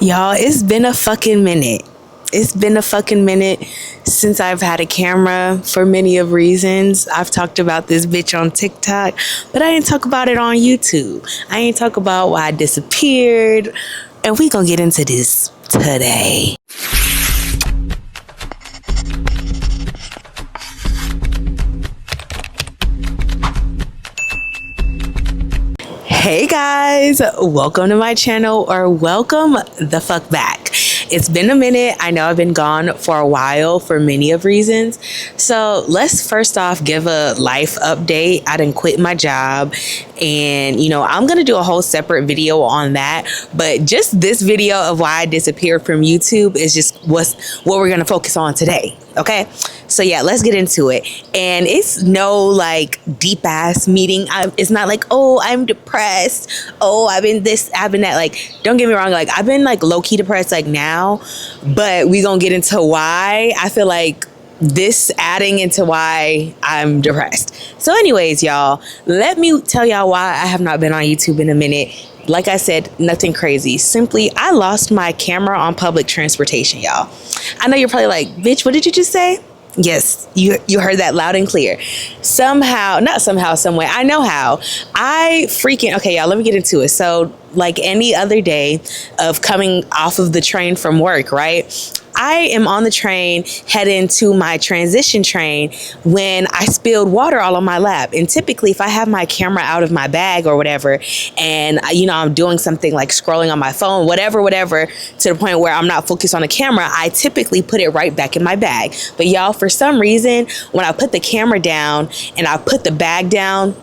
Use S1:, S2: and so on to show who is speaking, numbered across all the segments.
S1: Y'all, it's been a fucking minute. It's been a fucking minute since I've had a camera for many of reasons. I've talked about this bitch on TikTok, but I didn't talk about it on YouTube. I ain't talk about why I disappeared. And we gonna get into this today. Hey guys, welcome to my channel, or welcome the fuck back. It's been a minute. I know I've been gone for a while for many of reasons. So let's first off give a life update. I done quit my job, and I'm gonna do a whole separate video on that. But just this video of why I disappeared from YouTube is just what we're gonna focus on today. Okay, so yeah, let's get into it. And it's no like deep ass meeting. It's not like, oh, I'm depressed. Oh, I've been this, I've been that. Like, don't get me wrong. Like, I've been like low key depressed like now, but we gonna get into why I feel like this adding into why I'm depressed. So anyways, y'all, let me tell y'all why I have not been on YouTube in a minute. Like I said, nothing crazy. Simply, I lost my camera on public transportation, y'all. I know you're probably like, bitch, what did you just say? Yes, you heard that loud and clear. Somehow, not somehow, some way, I know how. Okay, y'all, let me get into it. So, like any other day of coming off of the train from work, right? I am on the train heading to my transition train when I spilled water all on my lap. And typically if I have my camera out of my bag or whatever, and I'm doing something like scrolling on my phone, whatever, to the point where I'm not focused on the camera, I typically put it right back in my bag. But y'all, for some reason, when I put the camera down and I put the bag down,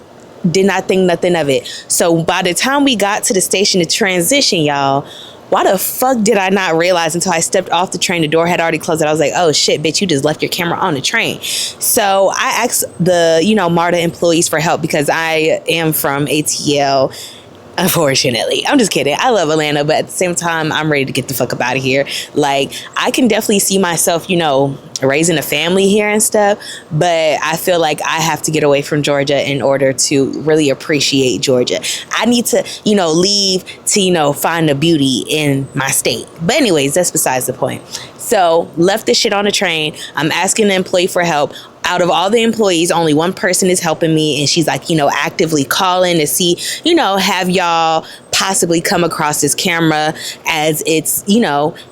S1: did not think nothing of it. So by the time we got to the station to transition, y'all, why the fuck did I not realize until I stepped off the train? The door had already closed. And I was like, oh shit, bitch, you just left your camera on the train. So I asked the, MARTA employees for help because I am from ATL. Unfortunately, I'm just kidding. I love Atlanta, but at the same time, I'm ready to get the fuck up out of here. Like, I can definitely see myself, raising a family here and stuff, but I feel like I have to get away from Georgia in order to really appreciate Georgia. I need to, leave to, find the beauty in my state. But anyways, that's besides the point. So left this shit on the train. I'm asking the employee for help. Out of all the employees, only one person is helping me, and she's like, actively calling to see, have y'all possibly come across this camera as it's,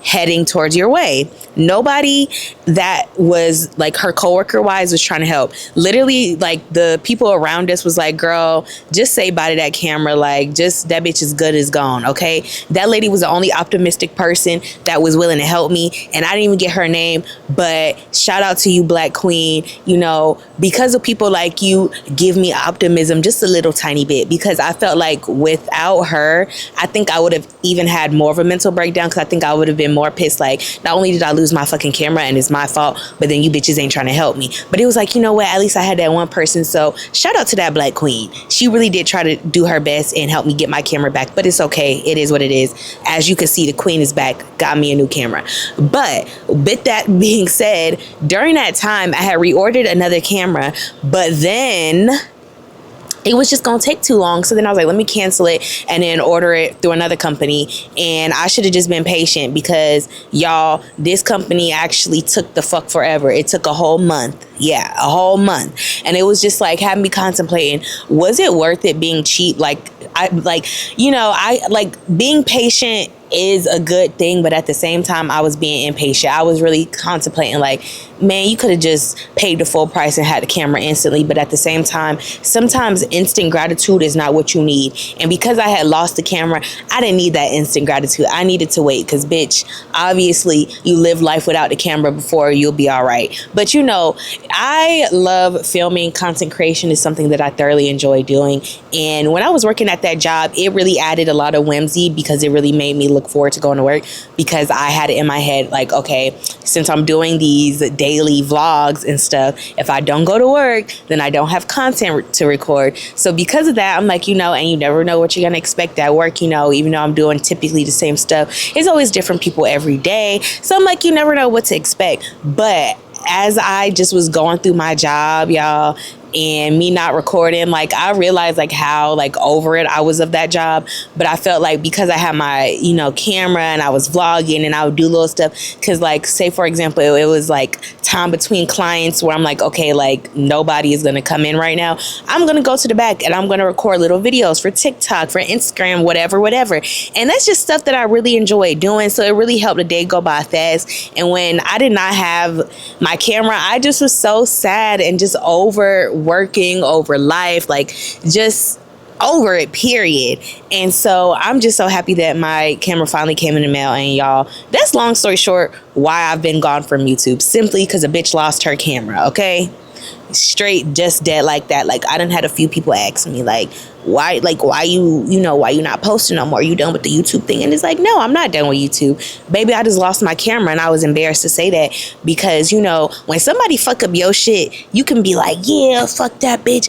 S1: heading towards your way. Nobody that was like her coworker wise was trying to help. Literally, like, the people around us was like, girl, just say bye to that camera. Like, just that bitch is good as gone. Okay. That lady was the only optimistic person that was willing to help me. And I didn't even get her name, but shout out to you, Black Queen. Because of people like you give me optimism just a little tiny bit, because I felt like without her, I think I would have even had more of a mental breakdown, because I think I would have been more pissed. Like, not only did I lose my fucking camera and it's my fault, but then you bitches ain't trying to help me. But it was like, at least I had that one person. So shout out to that Black Queen. She really did try to do her best and help me get my camera back, but it's okay. It is what it is. As you can see, the queen is back, got me a new camera. But with that being said, during that time, I had reordered another camera, but then it was just gonna take too long. So then I was like, let me cancel it and then order it through another company. And I should have just been patient, because y'all, this company actually took the fuck forever. It took a whole month. Yeah, a whole month. And it was just like having me contemplating, was it worth it being cheap? Being patient is a good thing, but at the same time, I was being impatient. I was really contemplating, like, man, you could have just paid the full price and had the camera instantly. But at the same time, sometimes instant gratitude is not what you need. And because I had lost the camera, I didn't need that instant gratitude. I needed to wait, because bitch, obviously you live life without the camera before, you'll be all right. But I love filming. Content creation is something that I thoroughly enjoy doing. And when I was working at that job, it really added a lot of whimsy, because it really made me look forward to going to work, because I had it in my head, like, okay, since I'm doing these daily vlogs and stuff, if I don't go to work, then I don't have content to record. So because of that, I'm like, and you never know what you're going to expect at work, even though I'm doing typically the same stuff. It's always different people every day. So I'm like, you never know what to expect. But as I just was going through my job, y'all, and me not recording, like I realized like how like over it I was of that job. But I felt like because I had my, you know, camera and I was vlogging and I would do little stuff, because like say for example it was like time between clients where I'm like, okay, like nobody is gonna come in right now, I'm gonna go to the back and I'm gonna record little videos for TikTok, for Instagram, whatever. And that's just stuff that I really enjoy doing. So it really helped the day go by fast. And when I did not have my camera, I just was so sad and just over working, over life, like just over it, period. And so I'm just so happy that my camera finally came in the mail. And y'all, that's long story short why I've been gone from YouTube, simply because a bitch lost her camera. Okay, straight, just dead like that. Like I done had a few people ask me like why you know, why you not posting no more, you done with the YouTube thing? And it's like, no, I'm not done with YouTube, baby. I just lost my camera. And I was embarrassed to say that, because you know, when somebody fuck up your shit, you can be like, yeah, fuck that bitch,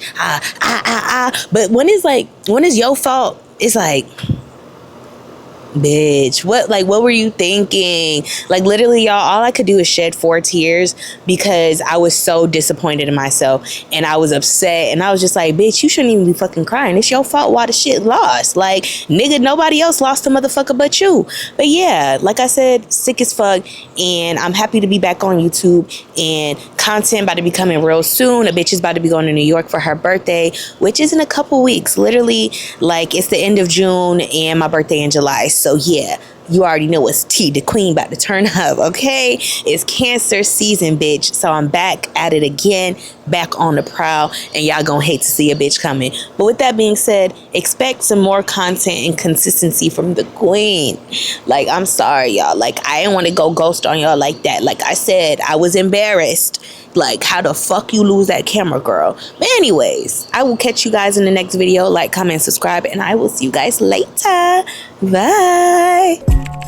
S1: but when it's your fault, it's like, bitch, what were you thinking? Like literally, y'all, all I could do is shed 4 tears because I was so disappointed in myself and I was upset, and I was just like, bitch, you shouldn't even be fucking crying. It's your fault why the shit lost. Like, nigga, nobody else lost a motherfucker but you. But yeah, like I said, sick as fuck, and I'm happy to be back on YouTube, and content about to be coming real soon. A bitch is about to be going to New York for her birthday, which is in a couple weeks. Literally, like it's the end of June and my birthday in July. So yeah, you already know it's T, the queen, about to turn up, okay? It's Cancer season, bitch. So I'm back at it again, back on the prowl, and y'all gonna hate to see a bitch coming. But with that being said, expect some more content and consistency from the queen. Like, I'm sorry, y'all. Like, I didn't want to go ghost on y'all like that. Like I said, I was embarrassed. Like, how the fuck you lose that camera, girl? But anyways, I will catch you guys in the next video. Like, comment, subscribe, and I will see you guys later. Bye.